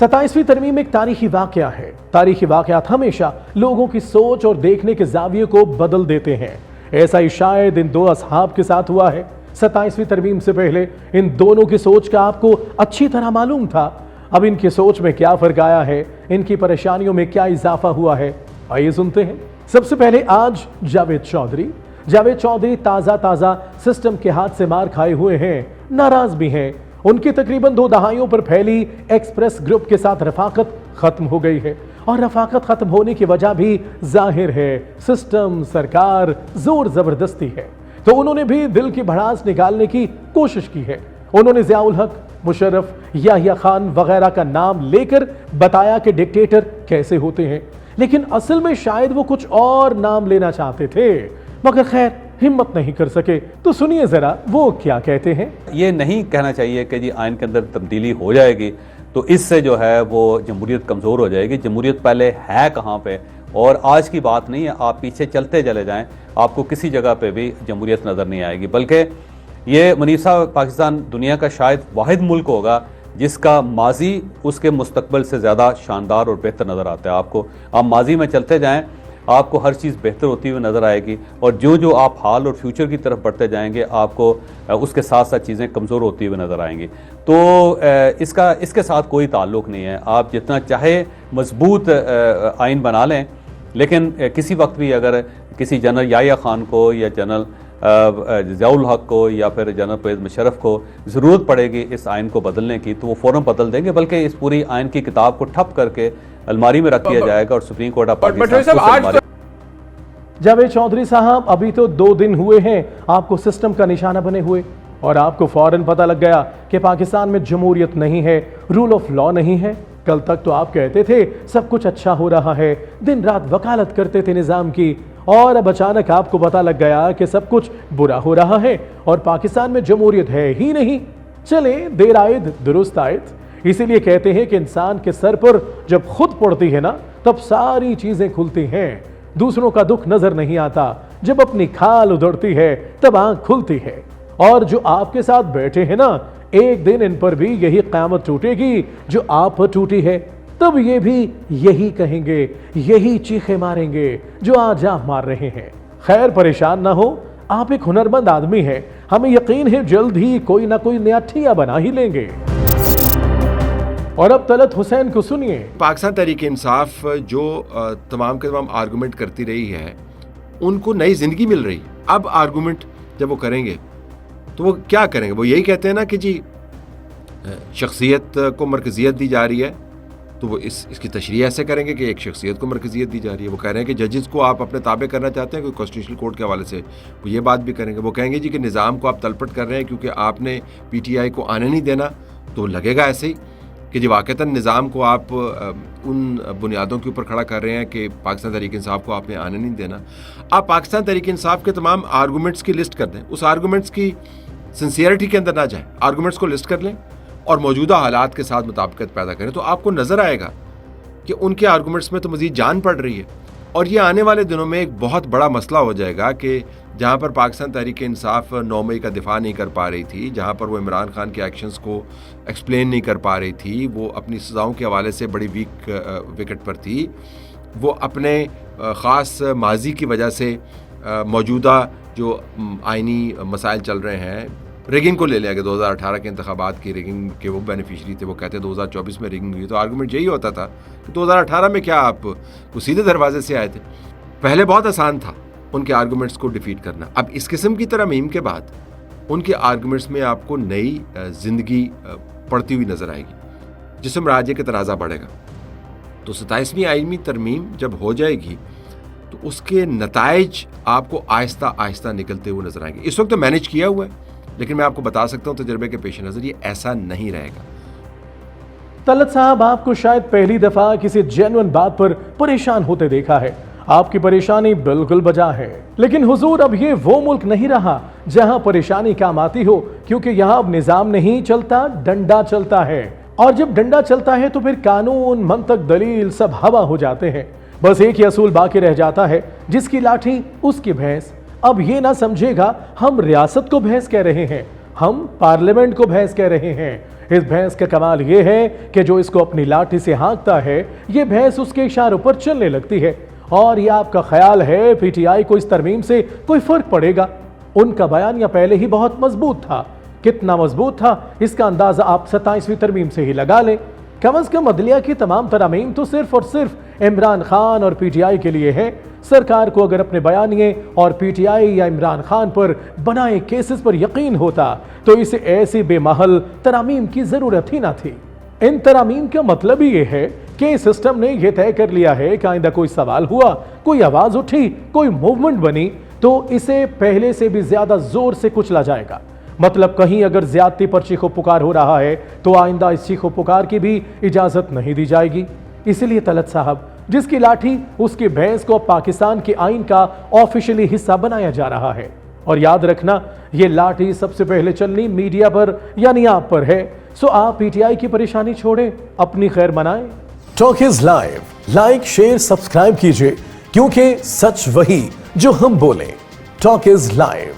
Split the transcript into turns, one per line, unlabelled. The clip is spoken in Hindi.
27वीं तरमीम एक तारीखी वाकया है। तारीखी वाकयात हमेशा लोगों की सोच और देखने के जाविये को बदल देते हैं। ऐसा ही शायद इन दो असहाब के साथ हुआ है। 27वीं तरमीम से पहले इन दोनों की सोच का आपको अच्छी तरह मालूम था। अब इनकी सोच में क्या फर्क आया है, इनकी परेशानियों में क्या इजाफा हुआ है, आइए सुनते हैं। सबसे पहले आज जावेद चौधरी ताजा सिस्टम के हाथ से मार खाए हुए हैं, नाराज भी हैं। उनकी तकरीबन 2 दहाइयों पर फैली एक्सप्रेस ग्रुप के साथ रफाकत खत्म हो गई है और रफाकत खत्म होने की वजह भी जाहिर है। सिस्टम, सरकार, जोर जबरदस्ती है। तो उन्होंने भी दिल की भड़ास निकालने की कोशिश की है। उन्होंने ज़ियाउल हक, मुशर्रफ, याहिया खान वगैरह का नाम लेकर बताया कि डिक्टेटर कैसे होते हैं, लेकिन असल में शायद वो कुछ और नाम लेना चाहते थे, मगर खैर हिम्मत नहीं कर सके। तो सुनिए जरा वो क्या कहते हैं।
ये नहीं कहना चाहिए कि जी आइन के अंदर तब्दीली हो जाएगी तो इससे जो है वो जमहूरियत कमज़ोर हो जाएगी। जमहूरियत पहले है कहाँ पे, और आज की बात नहीं है। आप पीछे चलते चले जाएं, आपको किसी जगह पे भी जमहूरियत नज़र नहीं आएगी। बल्कि ये मुनीर साहब, पाकिस्तान दुनिया का शायद वाहिद मुल्क होगा जिसका माजी उसके मुस्तकबिल से ज़्यादा शानदार और बेहतर नज़र आता है। आपको आप माजी में चलते जाएँ, आपको हर चीज़ बेहतर होती हुई नज़र आएगी, और जो आप हाल और फ्यूचर की तरफ बढ़ते जाएंगे आपको उसके साथ साथ चीज़ें कमज़ोर होती हुई नज़र आएंगी। तो इसके साथ कोई ताल्लुक़ नहीं है। आप जितना चाहे मजबूत आइन बना लें, लेकिन किसी वक्त भी अगर किसी जनरल याहिया खान को या जनरल ज़ियाउल हक को या फिर जनरल परवेज़ मुशर्रफ को ज़रूरत पड़ेगी इस आइन को बदलने की, तो वो फ़ौरन बदल देंगे। बल्कि इस पूरी आइन की किताब को ठप करके अलमारी में रख दिया जाएगा और supreme court of Pakistan.
Javed Chaudhry sahab, अभी तो 2 दिन हुए हैं आपको सिस्टम का निशाना बने हुए, और आपको फौरन पता लग गया कि पाकिस्तान में जमहूरियत नहीं है, रूल ऑफ लॉ नहीं है। कल तक तो आप कहते थे सब कुछ अच्छा हो रहा है, दिन रात वकालत करते थे निज़ाम की, और अब अचानक आपको पता लग गया कि सब कुछ बुरा हो रहा है और पाकिस्तान में जमहूरियत है ही नहीं। चले देर आयद दुरुस्त आयद। इसीलिए कहते हैं कि इंसान के सर पर जब खुद पड़ती है ना, तब सारी चीजें खुलती हैं। दूसरों का दुख नजर नहीं आता, जब अपनी खाल उधड़ती है तब आंख खुलती है। और जो आपके साथ बैठे हैं ना, एक दिन इन पर भी यही क़यामत टूटेगी जो आप पर टूटी है। तब ये भी यही कहेंगे, यही चीखे मारेंगे जो आज आप मार रहे हैं। खैर परेशान ना हो, आप एक हुनरमंद आदमी हैं, हमें यकीन है जल्द ही कोई ना कोई नया ठिया बना ही लेंगे। और अब तलत हुसैन को सुनिए।
पाकिस्तान तहरीक इंसाफ जो तमाम के तमाम आर्गूमेंट करती रही है, उनको नई जिंदगी मिल रही। अब आर्गूमेंट जब वो करेंगे तो वो क्या करेंगे? वो यही कहते हैं ना कि जी शख्सियत को मरकजियत दी जा रही है, तो वो इसकी तशरीह ऐसे करेंगे कि एक शख्सियत को मरकजियत दी जा रही है। वो कह रहे हैं कि जजेस को आप अपने ताबे करना चाहते हैं कोई कॉन्स्टिट्यूशनल कोर्ट के हवाले से, वो ये बात भी करेंगे। वो कहेंगे जी कि निज़ाम को आप तलपट कर रहे हैं क्योंकि आपने PTI को आने नहीं देना, तो लगेगा ऐसे ही कि जी वाक़तन निज़ाम को आप उन बुनियादों के ऊपर खड़ा कर रहे हैं कि पाकिस्तान तहरीक इंसाफ को आपने आने नहीं देना। आप पाकिस्तान तहरीक इंसाफ के तमाम आर्गूमेंट्स की लिस्ट कर दें, उस आर्गूमेंट्स की सिंसियरिटी के अंदर ना जाएं, आर्गूमेंट्स को लिस्ट कर लें और मौजूदा हालात के साथ मुताबिकत पैदा करें, तो आपको नज़र आएगा कि उनके आर्गूमेंट्स में तो मज़ीद जान पड़ रही है। और ये आने वाले दिनों में एक बहुत बड़ा मसला हो जाएगा कि जहाँ पर पाकिस्तान तहरीक इंसाफ 9 मई का दिफा नहीं कर पा रही थी, जहाँ पर वो इमरान खान के एक्शंस को एक्सप्लेन नहीं कर पा रही थी, वो अपनी सज़ाओं के हवाले से बड़ी वीक विकेट पर थी, वो अपने ख़ास माजी की वजह से मौजूदा जो आइनी मसाइल चल रहे हैं, रिगिंग को ले लिया कि 2018 के इंतखाबात की रिगिंग के वो बेनिफिशरी थे, वो कहते 2024 में रिगिंग हुई। तो आर्गूमेंट यही होता था कि 2018 में क्या आप वो सीधे दरवाजे से आए थे। पहले बहुत आसान था उनके आर्गूमेंट्स को डिफीट करना। अब इस किस्म की तरमीम के बाद उनके आर्गूमेंट्स में आपको नई जिंदगी पड़ती हुई नजर आएगी, जिससे राज्य का तनाज़ा बढ़ेगा। तो 27वीं आइनी तरमीम जब हो जाएगी तो उसके नताइज आपको आहिस्ता आहिस्ता निकलते हुए नजर आएंगे। इस वक्त तो मैनेज किया हुआ है, लेकिन मैं आपको बता सकता हूं तजर्बे के पेश नजर ये ऐसा नहीं रहेगा।
तलत साहब, आपको शायद पहली दफा किसी जेन्युइन बात पर परेशान होते देखा है। आपकी परेशानी बिल्कुल बजा है, लेकिन हुजूर अब ये वो मुल्क नहीं रहा जहां परेशानी काम आती हो, क्योंकि यहां अब निजाम नहीं चलता, डंडा चलता है। और जब डंडा चलता है तो फिर कानून, मंतक, दलील सब हवा हो जाते हैं। बस एक ही असूल बाकी रह जाता है, जिसकी लाठी उसकी भैंस। अब ये ना समझेगा हम रियासत को भैंस कह रहे हैं, हम पार्लियामेंट को भैंस कह रहे हैं। इस भैंस का कमाल यह है कि जो इसको अपनी लाठी से हाँकता है, ये भैंस उसके इशारों पर चलने लगती है। और ये आपका ख्याल है पीटीआई को इस तरमीम से कोई फर्क पड़ेगा? उनका बयानिया पहले ही बहुत मजबूत था। कितना मजबूत था इसका अंदाजा आप 27वीं तरमीम से ही लगा लें। कम से कम अदलिया की तमाम तरमीम तो सिर्फ और सिर्फ इमरान खान और पीटीआई के लिए है। सरकार को अगर अपने बयानिए और पीटीआई या इमरान खान पर बनाए केसेस पर यकीन होता तो इसे ऐसी बेमहल तरमीम की जरूरत ही ना थी। इन तरमीम का मतलब ही ये है कि सिस्टम ने यह तय कर लिया है कि आइंदा कोई सवाल हुआ, कोई आवाज उठी, कोई मूवमेंट बनी तो इसे पहले से भी ज्यादा जोर से कुचला जाएगा। मतलब कहीं अगर ज्यादती पर चीखो पुकार हो रहा है तो आइंदा इस चीखो पुकार की भी इजाजत नहीं दी जाएगी। इसीलिए तलत साहब, जिसकी लाठी उसकी भैंस को पाकिस्तान के आइन का ऑफिशियली हिस्सा बनाया जा रहा है। और याद रखना, ये लाठी सबसे पहले चलनी मीडिया पर यानी आप पर है। सो आप पीटीआई की परेशानी छोड़ें, अपनी खैर मनाएं।
Talk is live, like share subscribe कीजिए, क्योंकि सच वही जो हम बोले। Talk is live.